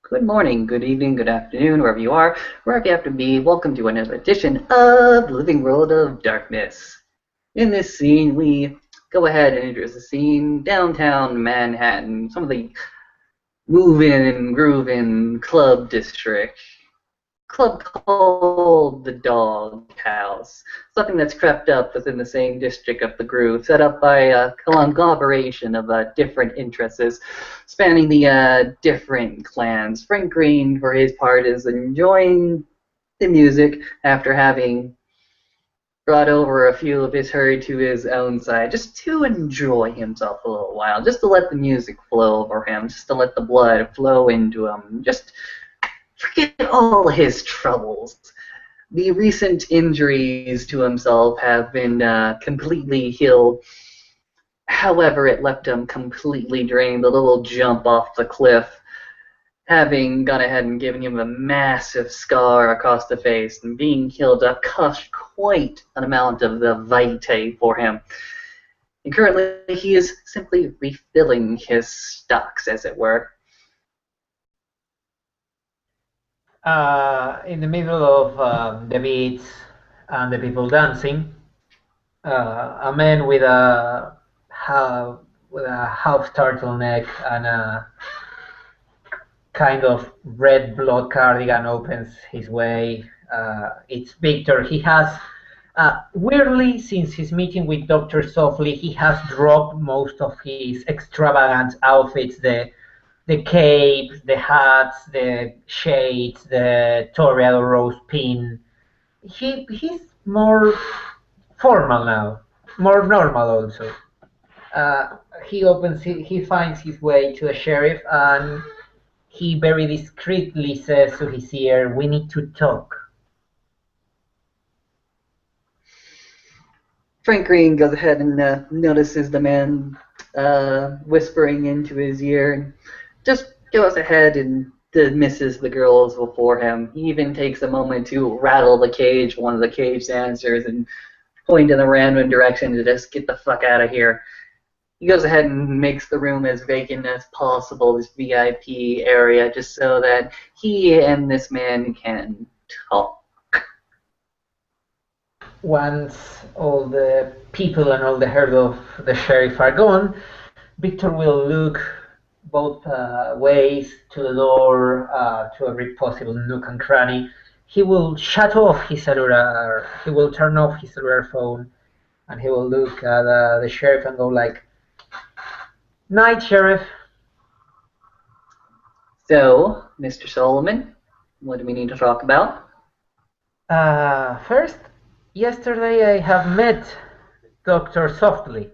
Good morning, good evening, good afternoon, wherever you are, wherever you have to be. Welcome to another edition of Living World of Darkness. In this scene, we go ahead and introduce the scene downtown Manhattan, some of the move-in and groove-in club district. Club called the Dog House, something that's crept up within the same district of the Groove, set up by a conglomeration of different interests spanning the different clans. Frank Green, for his part, is enjoying the music after having brought over a few of his herd to his own side, just to enjoy himself a little while, just to let the music flow over him, just to let the blood flow into him, just forget all his troubles. The recent injuries to himself have been completely healed. However, it left him completely drained. The little jump off the cliff having gone ahead and given him a massive scar across the face, and being healed up cost quite an amount of the vitae for him. And currently he is simply refilling his stocks, as it were. In the middle of the beats and the people dancing, a man with a half turtleneck and a kind of red blood cardigan opens his way. It's Victor. He has weirdly, since his meeting with Dr. Softly, he has dropped most of his extravagant outfits. The cape, the hats, the shades, the Toreador rose pin. He's more formal now, more normal also. Uh, he finds his way to the sheriff, and he very discreetly says to his ear, "We need to talk." Frank Green goes ahead and notices the man whispering into his ear, and just goes ahead and dismisses the girls before him. He even takes a moment to rattle the cage, one of the cage dancers, and point in a random direction to just get the fuck out of here. He goes ahead and makes the room as vacant as possible, this VIP area, just so that he and this man can talk. Once all the people and all the herd of the sheriff are gone, Victor will look both ways to the door, to every possible nook and cranny. He will shut off his cellular, he will turn off his cellular phone, and he will look at the sheriff and go like, "Night, Sheriff." So, Mr. Solomon, what do we need to talk about? First, yesterday I have met Dr. Softly.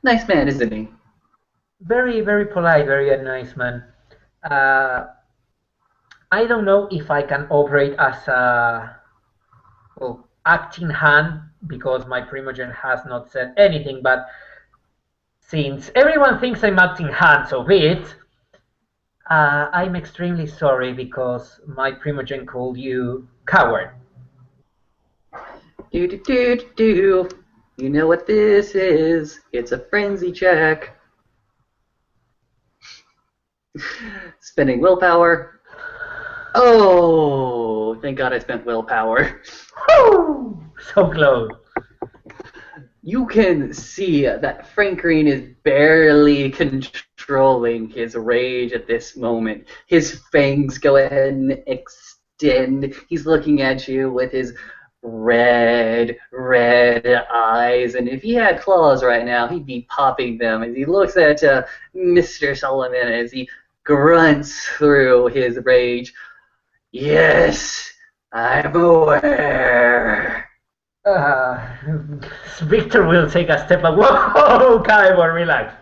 Nice man, isn't he? Very, very polite, very nice man. Uh, I don't know if I can operate as a acting hand because my Primogen has not said anything, but since everyone thinks I'm acting hand, so be it. I'm extremely sorry because my Primogen called you coward. Do do do do do. You know what this is? It's a frenzy check. Spending willpower. Oh, thank God I spent willpower. Woo! So close. You can see that Frank Green is barely controlling his rage at this moment. His fangs go ahead and extend. He's looking at you with his red eyes, and if he had claws right now, he'd be popping them as he looks at Mr. Solomon as he grunts through his rage. Yes, I'm aware. Uh, Victor will take a step back. Whoa, Kaibo, relax.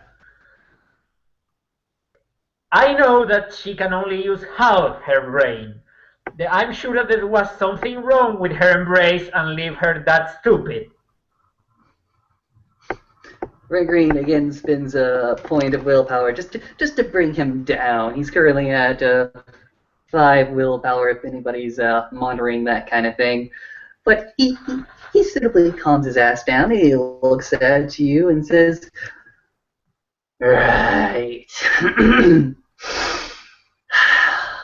I know that she can only use half her brain. I'm sure that there was something wrong with her embrace and leave her that stupid. Red Green again spends a point of willpower just to bring him down. He's currently at 5 willpower if anybody's monitoring that kind of thing. But he simply calms his ass down. He looks at you and says, Right.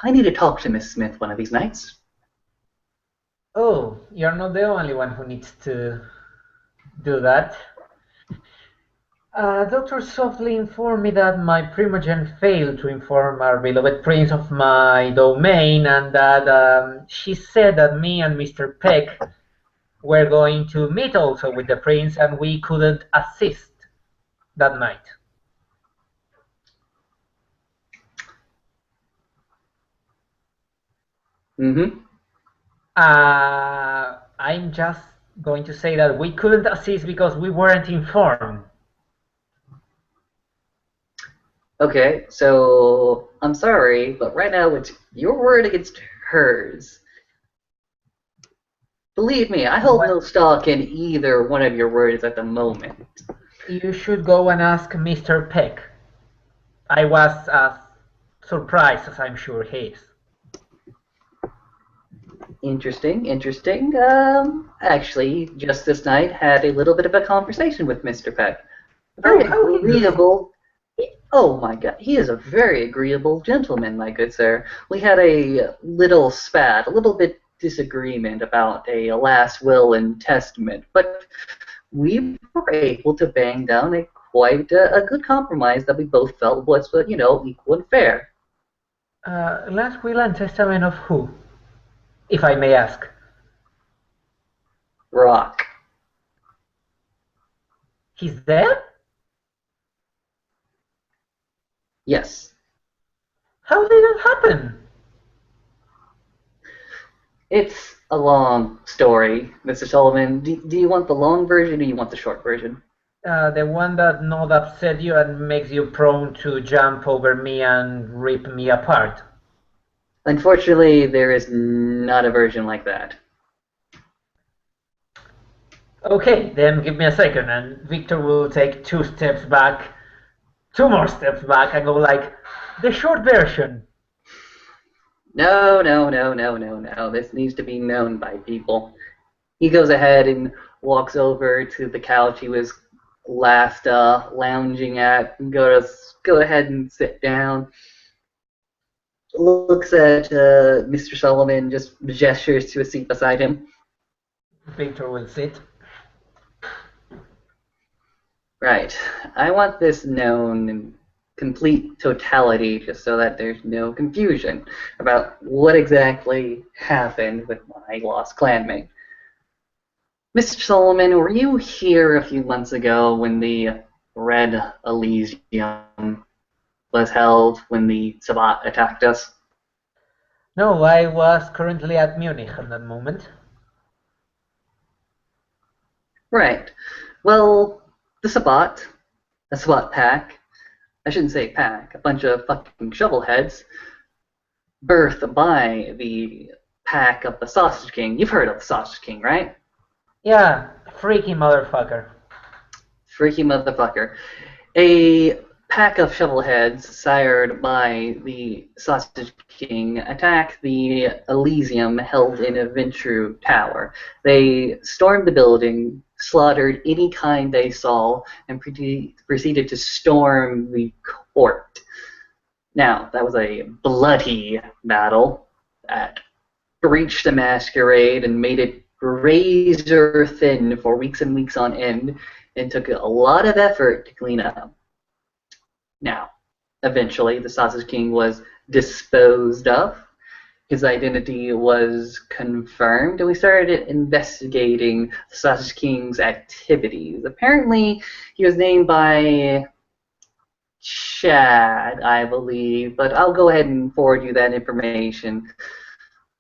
I need to talk to Miss Smith one of these nights. Oh, you're not the only one who needs to do that. Doctor softly informed me that my primogen failed to inform our beloved prince of my domain, and that she said that me and Mr. Peck were going to meet also with the prince, and we couldn't assist that night. Mm-hmm. I'm just going to say that we couldn't assist because we weren't informed. Okay, so I'm sorry, but right now it's your word against hers. Believe me, I hold What no stock in either one of your words at the moment. you should go and ask Mr. Peck. I was as surprised as I'm sure he is. Interesting, interesting. Actually, just this night had a little bit of a conversation with Mr. Peck. A Oh, very how is this? agreeable. Oh my god, he is a very agreeable gentleman, my good sir. We had a little spat, a little bit disagreement about a last will and testament, but we were able to bang down a quite a good compromise that we both felt was, equal and fair. Last will and testament of who, if I may ask? Rock. He's dead? Yes. How did it happen? It's a long story, Mr. Sullivan. Do you want the long version or do you want the short version? The one that not upset you and makes you prone to jump over me and rip me apart. Unfortunately, there is not a version like that. Okay, then give me a second, and Victor will take two more steps back, and go like, the short version. No, no, no, no, no, no. This needs to be known by people. He goes ahead and walks over to the couch he was last lounging at and go ahead and sit down. Looks at Mr. Solomon, just gestures to a seat beside him. Victor will sit. Right. I want this known in complete totality just so that there's no confusion about what exactly happened with my lost clanmate. Mr. Solomon, were you here a few months ago when the Red Elysium was held when the Sabbat attacked us? No, I was currently at Munich at that moment. Right. Well, the Sabbat, a Sabbat pack, I shouldn't say pack, a bunch of fucking shovelheads, birthed by the pack of the Sausage King. You've heard of the Sausage King, right? Yeah, freaky motherfucker. Freaky motherfucker. A pack of shovelheads, sired by the Sausage King, attack the Elysium held in a Ventru tower. They stormed the building, slaughtered any kind they saw, and proceeded to storm the court. Now, that was a bloody battle that breached the masquerade and made it razor thin for weeks and weeks on end, and took a lot of effort to clean up. Now, eventually, the Sausage King was disposed of. His identity was confirmed, and we started investigating the Sausage King's activities. Apparently, he was named by Chad, I believe, but I'll go ahead and forward you that information.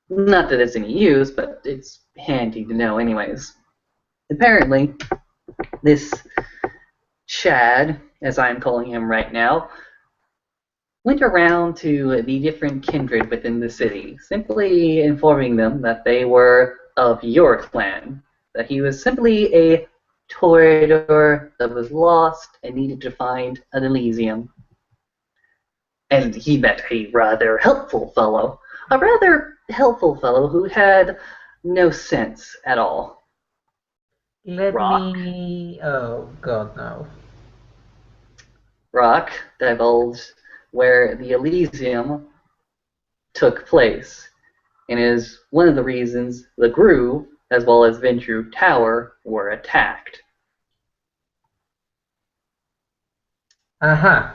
Not that it's any use, but it's handy to know anyways. Apparently, this Chad, as I'm calling him right now, went around to the different kindred within the city, simply informing them that they were of your clan, that he was simply a toreador that was lost and needed to find an Elysium. And he met a rather helpful fellow, who had no sense at all. Let Rock. me. Oh, God, no. Rock divulged where the Elysium took place, and is one of the reasons the Groove, as well as Ventru Tower, were attacked. Uh-huh.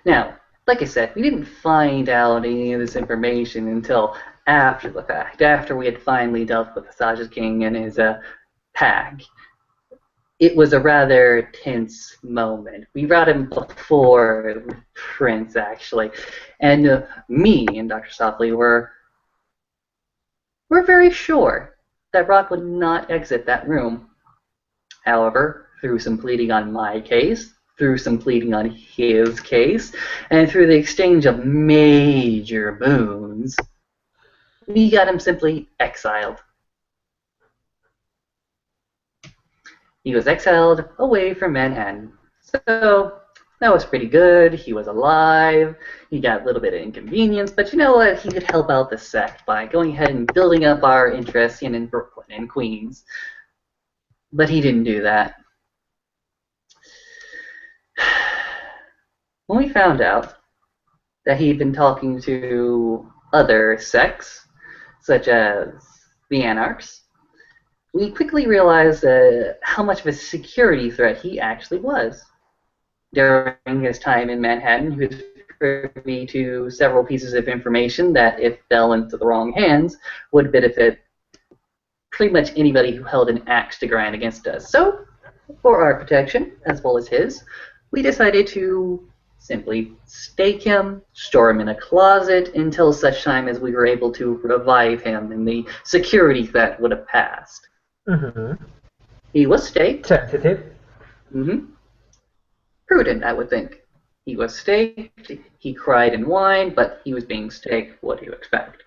Now, like I said, we didn't find out any of this information until after the fact, after we had finally dealt with the Saja King and his pack. It was a rather tense moment. We brought him before Prince, actually, and me and Dr. Softly were very sure that Rock would not exit that room. However, through some pleading on my case, through some pleading on his case, and through the exchange of major boons, we got him simply exiled. He was exiled away from Manhattan. So that was pretty good. He was alive. He got a little bit of inconvenience, but you know what? He could help out the sect by going ahead and building up our interests in Brooklyn and Queens. But he didn't do that. When we found out that he'd been talking to other sects, such as the Anarchs, we quickly realized how much of a security threat he actually was. During his time in Manhattan, he was privy to several pieces of information that, if fell into the wrong hands, would benefit pretty much anybody who held an axe to grind against us. So, for our protection, as well as his, we decided to simply stake him, store him in a closet until such time as we were able to revive him and the security threat would have passed. Mm-hmm. He was staked. Sensitive. Mm-hmm. Prudent, I would think. He was staked, he cried and whined, but he was being staked. What do you expect?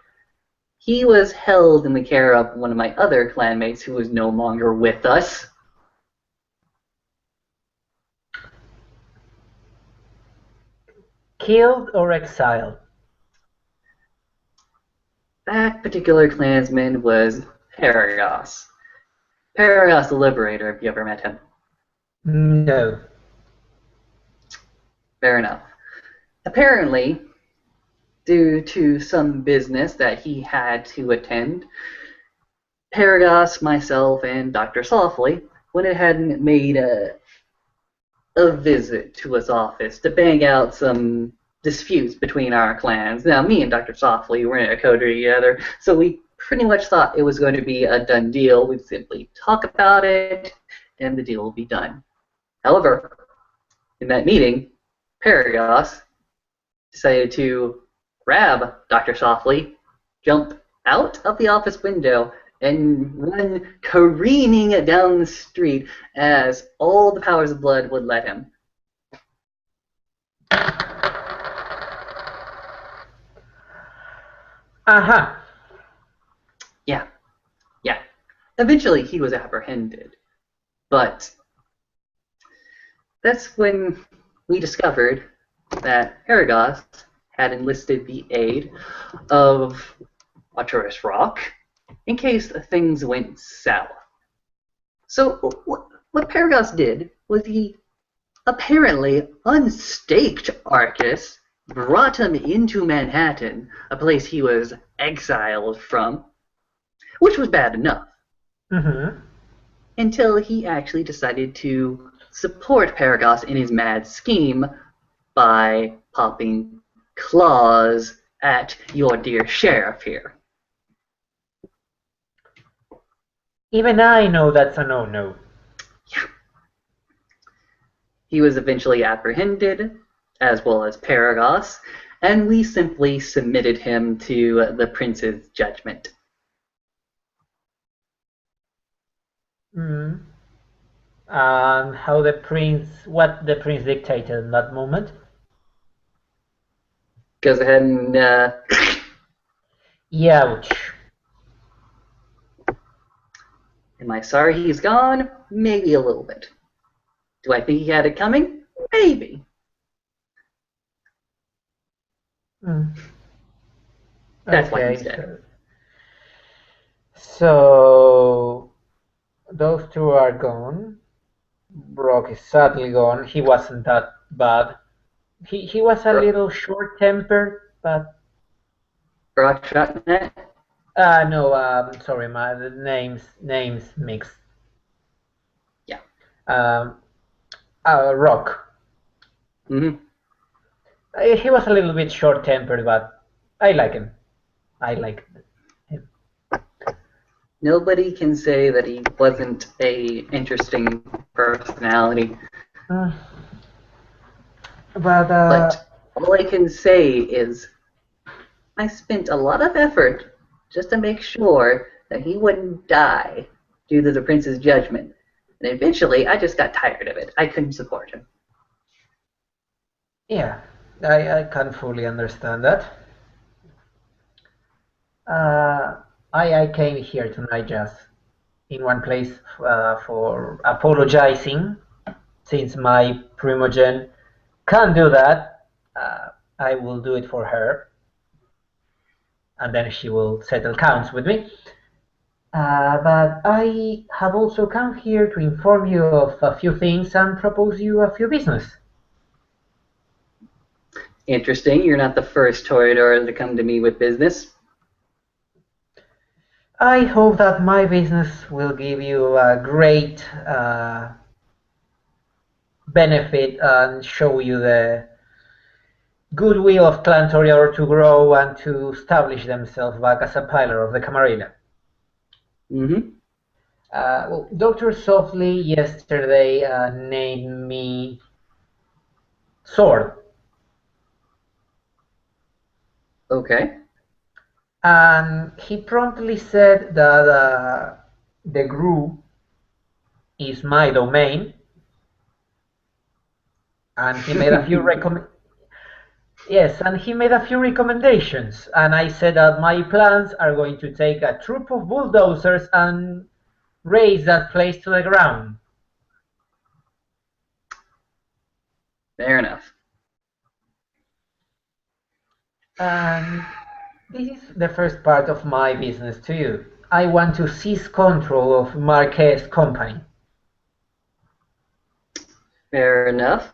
He was held in the care of one of my other clanmates who was no longer with us. Killed or exiled? That particular clansman was Paragos. Paragos the Liberator, if you ever met him. No. Fair enough. Apparently, due to some business that he had to attend, Paragos, myself, and Dr. Softly went ahead and made a visit to his office to bang out some disputes between our clans. Now, me and Dr. Softly were in a coterie together, so we pretty much thought it was going to be a done deal. We'd simply talk about it, and the deal will be done. However, in that meeting, Paragos decided to grab Dr. Softly, jump out of the office window, and run careening down the street as all the powers of blood would let him. Uh-huh. Yeah. Eventually, he was apprehended. But that's when we discovered that Paragos had enlisted the aid of Arturus Rock in case things went south. So what Paragos did was he apparently unstaked Arcus, brought him into Manhattan, a place he was exiled from, which was bad enough, until he actually decided to support Paragos in his mad scheme by popping claws at your dear sheriff here. Even I know that's a no-no. Yeah. He was eventually apprehended, as well as Paragos, and we simply submitted him to the prince's judgment. And what the prince dictated in that moment? Goes ahead and Youch. Am I sorry he's gone? Maybe a little bit. Do I think he had it coming? Maybe. That's why he's dead. So those two are gone. Brock is sadly gone. He wasn't that bad. He was a little short-tempered, but Brock Shotnet? no, sorry, my the names mixed. Yeah. Um, Rock. Mm-hmm. He was a little bit short-tempered, but I like him. I like him. Nobody can say that he wasn't a interesting personality. Mm. But But all I can say is I spent a lot of effort just to make sure that he wouldn't die due to the prince's judgment. And eventually, I just got tired of it. I couldn't support him. yeah, I can fully understand that. Uh, I came here tonight just in one place for apologizing, since my primogen can't do that. I will do it for her, and then she will settle counts with me. But I have also come here to inform you of a few things and propose you a few business. Interesting. You're not the first Toreador to come to me with business. I hope that my business will give you a great benefit and show you the goodwill of Clan Toreador to grow and to establish themselves back as a pillar of the Camarilla. Mm-hmm. Well, Dr. Softly yesterday named me Sword, Okay. and he promptly said that the Gru is my domain, and he made a few Yes, and he made a few recommendations, and I said that my plans are going to take a troop of bulldozers and raze that place to the ground. Fair enough. And this is the first part of my business to you. I want to seize control of Marquez Company. Fair enough.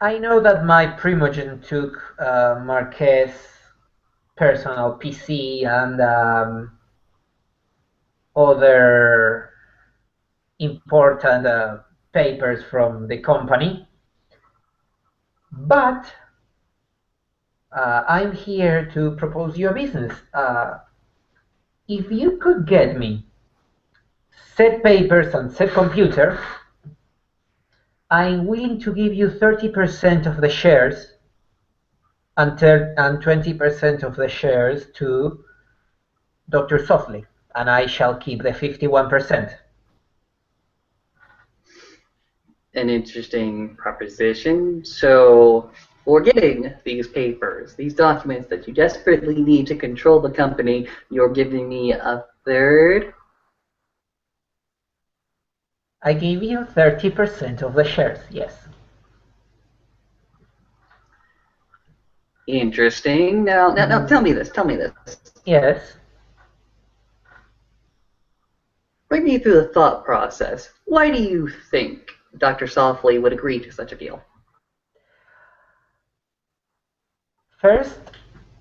I know that my primogen took Marquez personal PC and other important papers from the company, but I'm here to propose you a business. If you could get me said papers and said computer, I'm willing to give you 30% of the shares and 20% of the shares to Dr. Softly, and I shall keep the 51%. An interesting proposition. So, for getting these papers, these documents that you desperately need to control the company, you're giving me a third? I give you 30% of the shares, yes. Interesting. Now, tell me this. Tell me this. Yes. Bring me through the thought process. Why do you think Dr. Softly would agree to such a deal? First,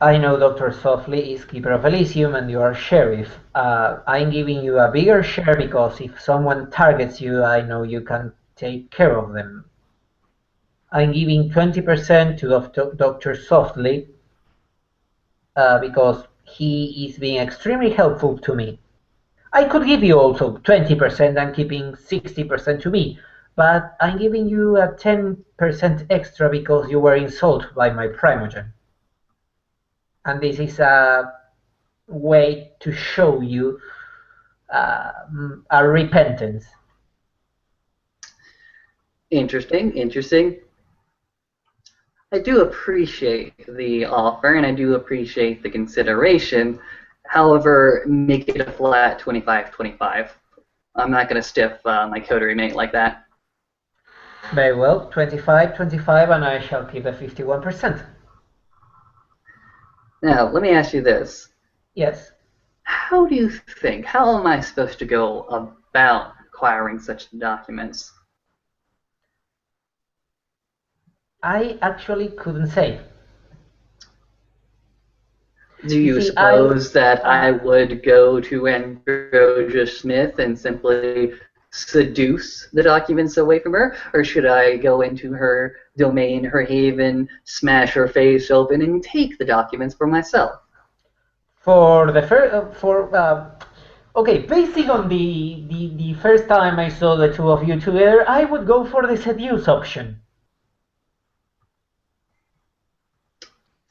I know Dr. Softly is Keeper of Elysium and you are Sheriff. I'm giving you a bigger share because if someone targets you, I know you can take care of them. I'm giving 20% to Dr. Softly because he is being extremely helpful to me. I could give you also 20% and keeping 60% to me, but I'm giving you a 10% extra because you were insulted by my primogen. And this is a way to show you a repentance. Interesting, interesting. I do appreciate the offer and I do appreciate the consideration. However, make it a flat 25-25. I'm not going to stiff my coterie mate like that. Very well, 25, and I shall keep the 51%. Now, let me ask you this. Yes. How am I supposed to go about acquiring such documents? I actually couldn't say. Do you See, suppose that I would go to Androsia Smith and simply seduce the documents away from her? Or should I go into her domain, her haven, smash her face open, and take the documents for myself? For the first, okay, basing on the first time I saw the two of you together, I would go for the seduce option.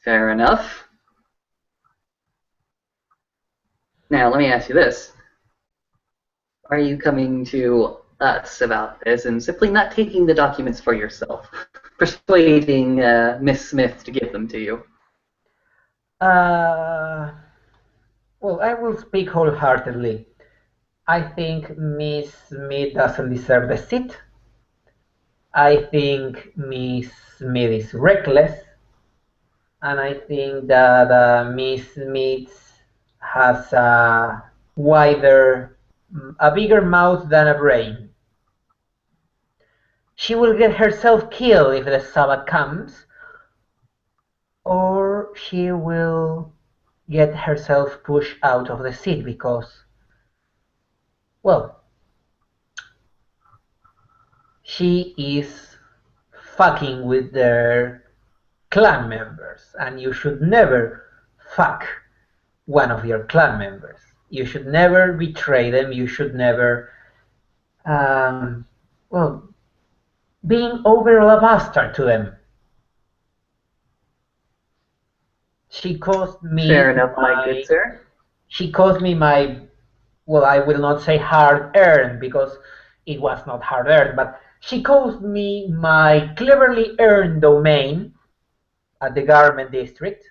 Fair enough. Now, let me ask you this. Are you coming to us about this and simply not taking the documents for yourself, persuading Miss Smith to give them to you? Well, I will speak wholeheartedly. I think Miss Smith doesn't deserve the seat. I think Miss Smith is reckless, and I think that Miss Smith has a bigger mouth than a brain. She will get herself killed if the Sabbath comes, or she will get herself pushed out of the seat because, well, she is fucking with their clan members, and you should never fuck one of your clan members. You should never betray them. You should never, well, being overall a bastard to them. She caused me Fair enough, my good sir. She caused me my, well, I will not say hard earned because it was not hard earned, but she caused me my cleverly earned domain at the garment district.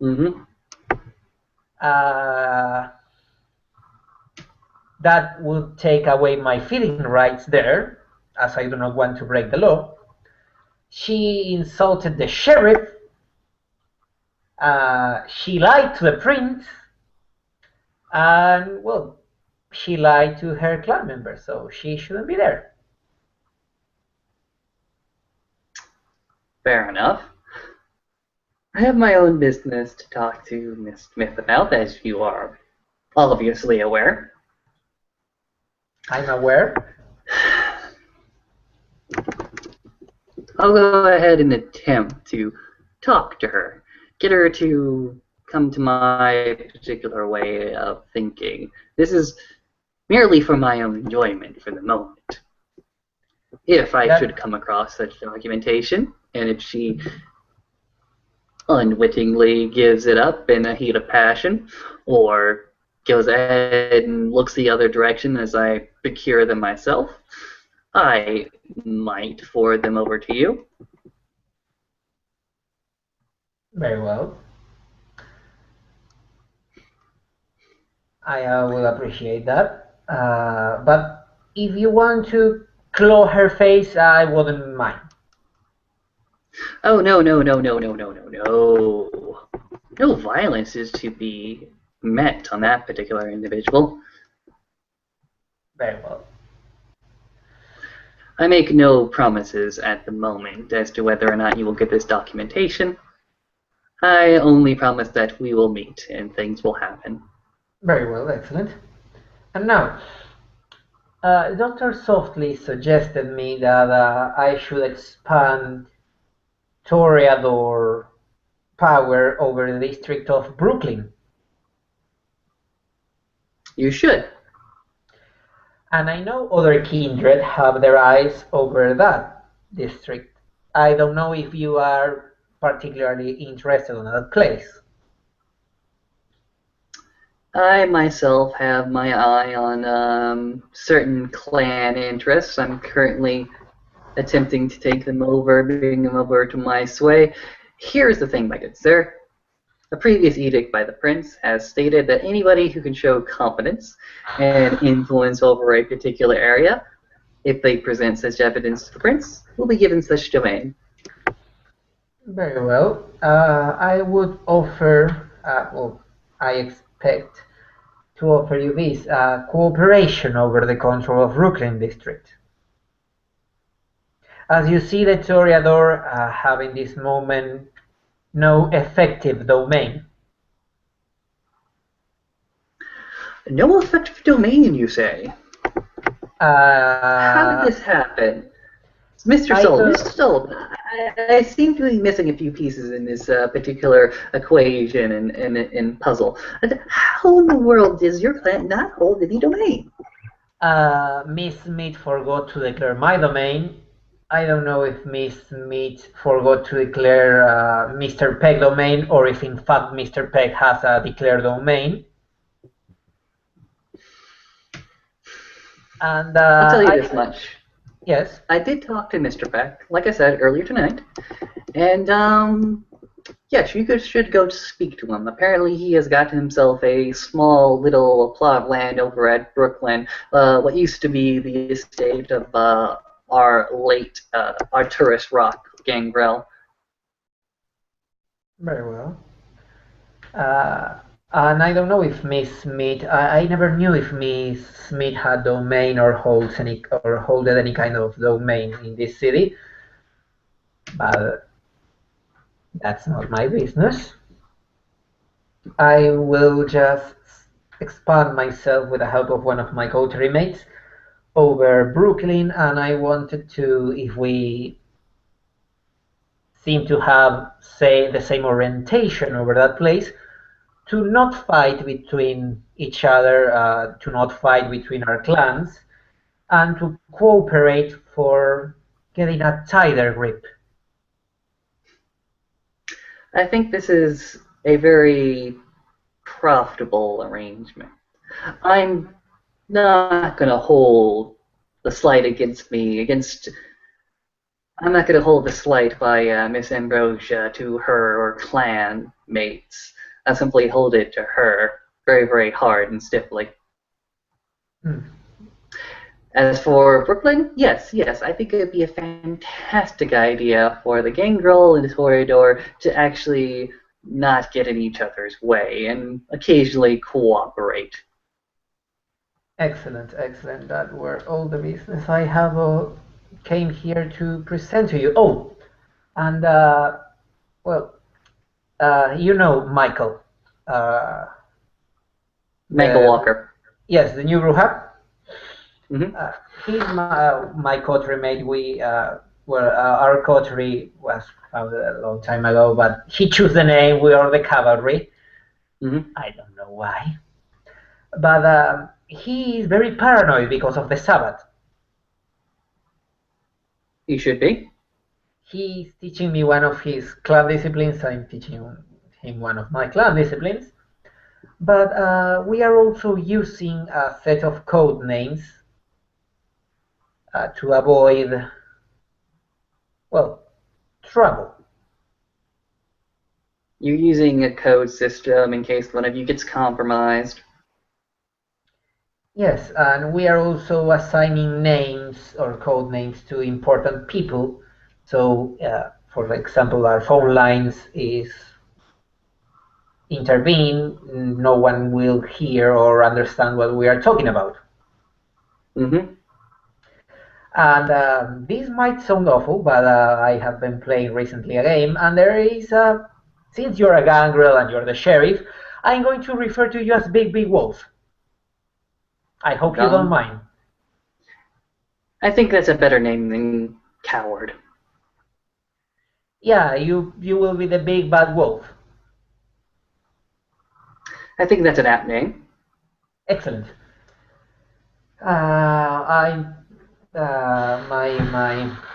Mm-hmm. That would take away my feeding rights there, as I do not want to break the law. She insulted the sheriff. She lied to the prince. And, well, she lied to her clan members, so she shouldn't be there. Fair enough. I have my own business to talk to Miss Smith about, as you are obviously aware. I'm aware. I'll go ahead and attempt to talk to her, get her to come to my particular way of thinking. This is merely for my own enjoyment for the moment. If I should come across such documentation, and if she unwittingly gives it up in a heat of passion, or goes ahead and looks the other direction as I procure them myself, I might forward them over to you. Very well. I will appreciate that. But if you want to claw her face, I wouldn't mind. Oh, no, no, no, no, no, no, no, no. No violence is to be met on that particular individual. Very well. I make no promises at the moment as to whether or not you will get this documentation. I only promise that we will meet and things will happen. Very well, excellent. And now, Dr. Softly suggested me that I should expand Toreador power over the district of Brooklyn. You should. And I know other kindred have their eyes over that district. I don't know if you are particularly interested in that place. I myself have my eye on certain clan interests. I'm currently attempting to take them over, bring them over to my sway. Here's the thing, my good sir. A previous edict by the prince has stated that anybody who can show competence and influence over a particular area, if they present such evidence to the prince, will be given such domain. Very well. I would offer, well, I expect to offer you this cooperation over the control of Brooklyn district. As you see, the Toreador have in this moment no effective domain. No effective domain, you say? How did this happen? Mr. Soul, I seem to be missing a few pieces in this particular equation and puzzle. How in the world does your clan not hold any domain? Miss Smith forgot to declare my domain. I don't know if Miss Smith forgot to declare Mr. Peck domain, or if in fact Mr. Peck has a declared domain. And I'll tell you this much. Yes. I did talk to Mr. Peck, like I said earlier tonight, and yes, you should go speak to him. Apparently, he has got himself a small little plot of land over at Brooklyn, what used to be the estate of our late Arturus Rock Gangrel. Very well. And I don't know if Miss Smith. I never knew if Miss Smith had domain or holded any kind of domain in this city. But that's not my business. I will just expand myself with the help of one of my coterie mates over Brooklyn, and I wanted to, if we seem to have, say, the same orientation over that place, to not fight between each other, to not fight between our clans, and to cooperate for getting a tighter grip. I think this is a very profitable arrangement. I'm not going to hold the slight against me, I'm not going to hold the slight by Miss Ambrosia to her or clan mates. I'll simply hold it to her very, very hard and stiffly. As for Brooklyn, yes, I think it would be a fantastic idea for the Gangrel and the Toreador to actually not get in each other's way and occasionally cooperate. Excellent. That were all the business I have came here to present to you. Oh, and you know Michael. Michael Walker. Yes, the new Bruja. Mm-hmm. He's my coterie mate. Our coterie was founded a long time ago, but he chose the name. We are the cavalry. Mm-hmm. I don't know why, but he is very paranoid because of the Sabbath. He should be. He's teaching me one of his clan disciplines. I'm teaching him one of my clan disciplines. But we are also using a set of code names to avoid, trouble. You're using a code system in case one of you gets compromised. Yes, and we are also assigning names or code names to important people. So, for example, our phone lines is intervene, no one will hear or understand what we are talking about. Mm-hmm. And this might sound awful, but I have been playing recently a game, and there is, since you're a gangrel and you're the sheriff, I'm going to refer to you as Big Wolf. I hope you don't mind. I think that's a better name than Coward. Yeah, you will be the Big Bad Wolf. I think that's an apt name. Excellent. My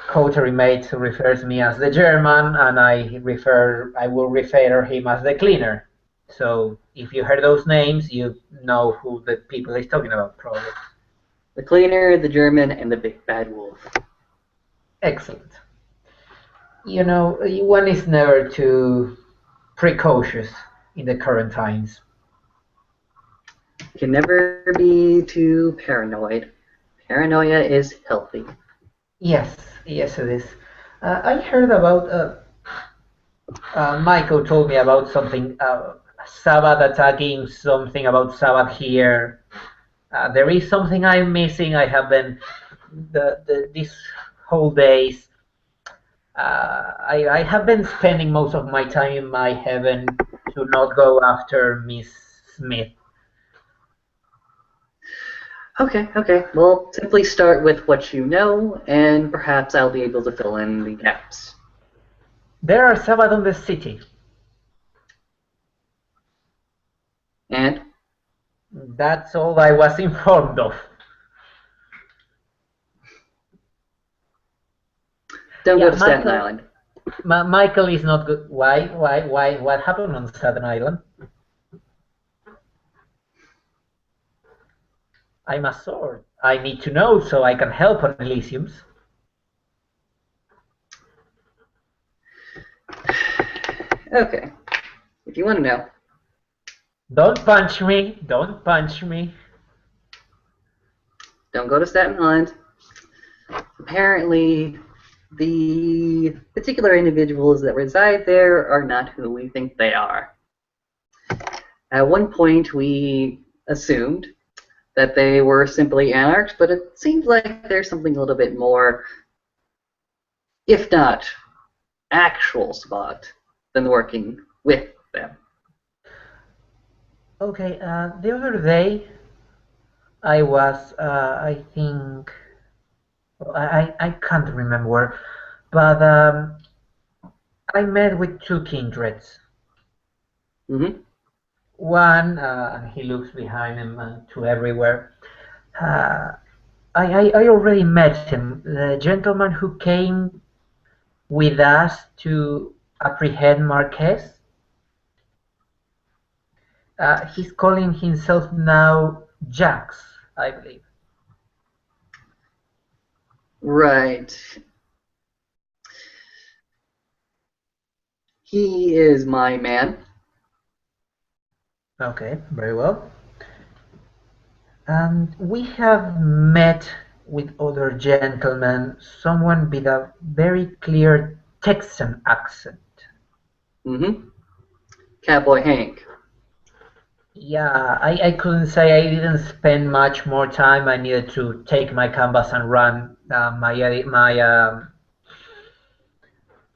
coterie mate refers me as the German, and I will refer him as the cleaner. So if you heard those names, you know who the people is talking about, probably. The cleaner, the German, and the Big Bad Wolf. Excellent. You know, one is never too precautious in the current times. Can never be too paranoid. Paranoia is healthy. Yes, it is. I heard about. Michael told me about something. Sabbath attacking, something about Sabbath here. There is something I'm missing. I have been these whole days. I have been spending most of my time in my heaven to not go after Miss Smith. Okay. Well, simply start with what you know, and perhaps I'll be able to fill in the gaps. There are Sabbath on the city. And That's all I was informed of. don't go Yeah, to Staten Island. Michael is not good. Why? What happened on Staten Island? I'm a sword. I need to know so I can help on Elysiums. Okay, if you want to know. Don't punch me. Don't punch me. Don't go to Staten Island. Apparently, the particular individuals that reside there are not who we think they are. At one point, we assumed that they were simply anarchs, but it seems like there's something a little bit more, if not actual spot, than working with them. Okay, the other day I was, I think, I can't remember, but I met with two kindreds. Mm-hmm. One, and he looks behind him to everywhere. Uh, I already met him, the gentleman who came with us to apprehend Marquez. He's calling himself now Jax, I believe. Right. He is my man. Okay, very well. And we have met with other gentlemen, someone with a very clear Texan accent. Mm-hmm. Cowboy Hank. Yeah, I couldn't say I didn't spend much more time. I needed to take my canvas and run.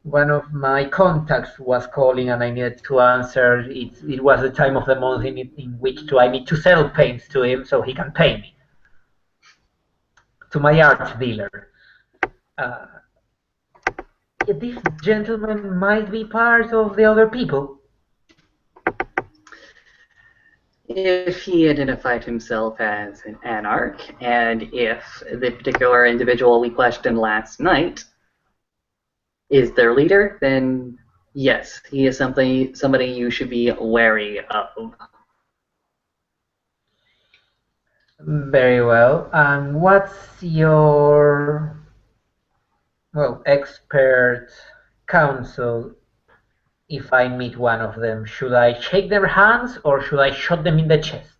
One of my contacts was calling and I needed to answer. It was the time of the month in which I need to sell paints to him so he can pay me, to my art dealer. Uh, this gentleman might be part of the other people. If he identified himself as an anarch, and if the particular individual we questioned last night is their leader, then yes, he is somebody you should be wary of. Very well. And what's your, well, expert counsel if I meet one of them? Should I shake their hands or should I shot them in the chest?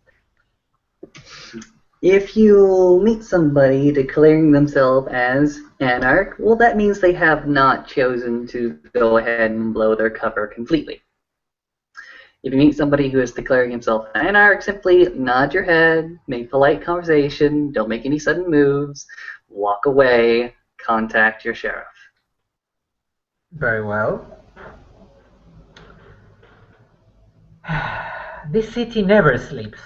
If you meet somebody declaring themselves as anarch, well, that means they have not chosen to go ahead and blow their cover completely. If you meet somebody who is declaring himself an anarch, simply nod your head, make polite conversation, don't make any sudden moves, walk away, contact your sheriff. Very well. This city never sleeps.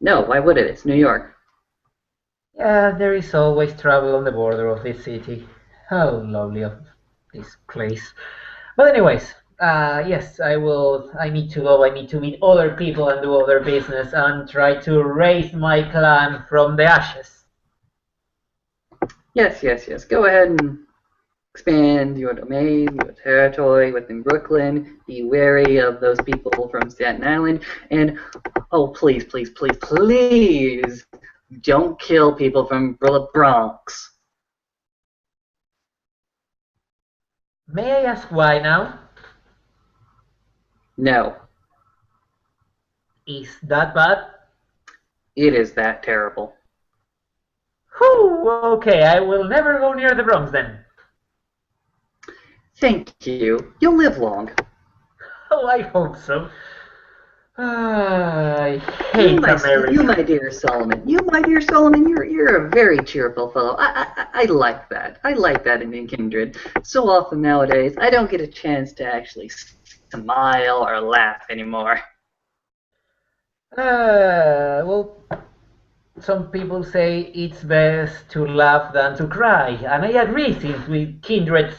No, why would it? It's New York. Yeah, there is always trouble on the border of this city. How lovely of this place. But anyways, yes, I will. I need to go. I need to meet other people and do other business and try to raise my clan from the ashes. Yes. Go ahead and expand your domain, your territory within Brooklyn. Be wary of those people from Staten Island. And, oh, please, don't kill people from the Bronx. May I ask why now? No, Is that bad? it is that terrible. Whew, okay, I will never go near the Bronx then. Thank you. You'll live long. Oh, I hope so. I hate You, America. my dear Solomon, you're a very cheerful fellow. I like that. I like that in Kindred. So often nowadays, I don't get a chance to actually smile or laugh anymore. Well, some people say it's best to laugh than to cry, and I agree since with Kindred's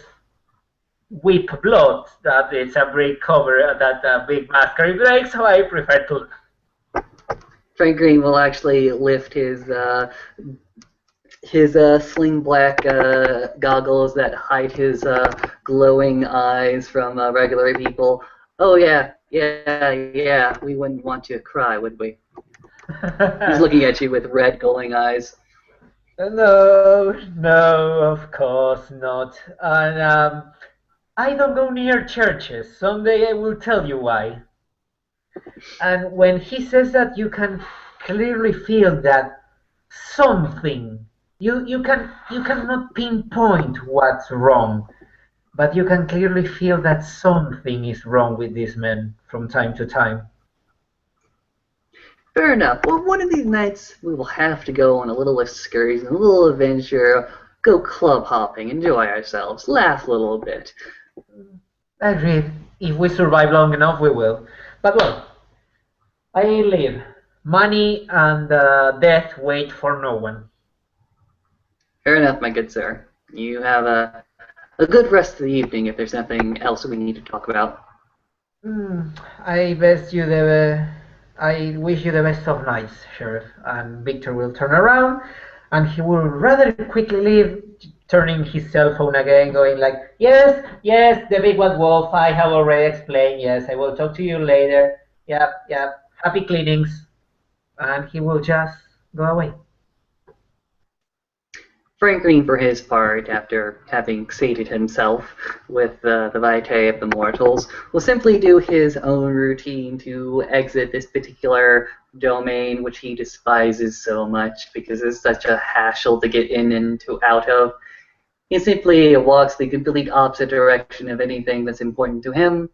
whip blood that it's a great cover that a big masquerade break, so I prefer to. Frank Green will actually lift his sling black goggles that hide his glowing eyes from regular people. Oh yeah. We wouldn't want you to cry, would we? He's looking at you with red glowing eyes. No, no, of course not. And I don't go near churches. Someday I will tell you why. And when he says that, you can clearly feel that something. You cannot pinpoint what's wrong, but you can clearly feel that something is wrong with this man from time to time. Fair enough. Well, one of these nights we will have to go on a little excursion, a little adventure, go club hopping, enjoy ourselves, laugh a little bit. Agreed. If we survive long enough, we will. But well, I live. Money and death wait for no one. Fair enough, my good sir. You have a good rest of the evening if there's nothing else we need to talk about. Hmm, I best you the. I wish you the best of nights, Sheriff. And Victor will turn around, and he will rather quickly leave, turning his cell phone again, going like, "Yes, yes, the big white wolf. I have already explained. Yes, I will talk to you later. Yep, yep. Happy cleanings." And he will just go away. Frank Green, for his part, after having sated himself with the vitae of the mortals, will simply do his own routine to exit this particular domain which he despises so much because it's such a hassle to get in and to out of. He simply walks the complete opposite direction of anything that's important to him,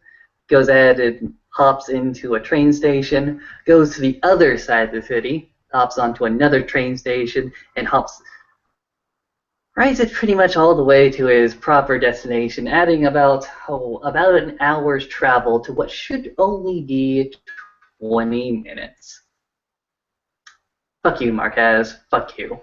goes ahead and hops into a train station, goes to the other side of the city, hops onto another train station, and hops rides it pretty much all the way to his proper destination, adding about an hour's travel to what should only be 20 minutes. Fuck you, Marquez. Fuck you.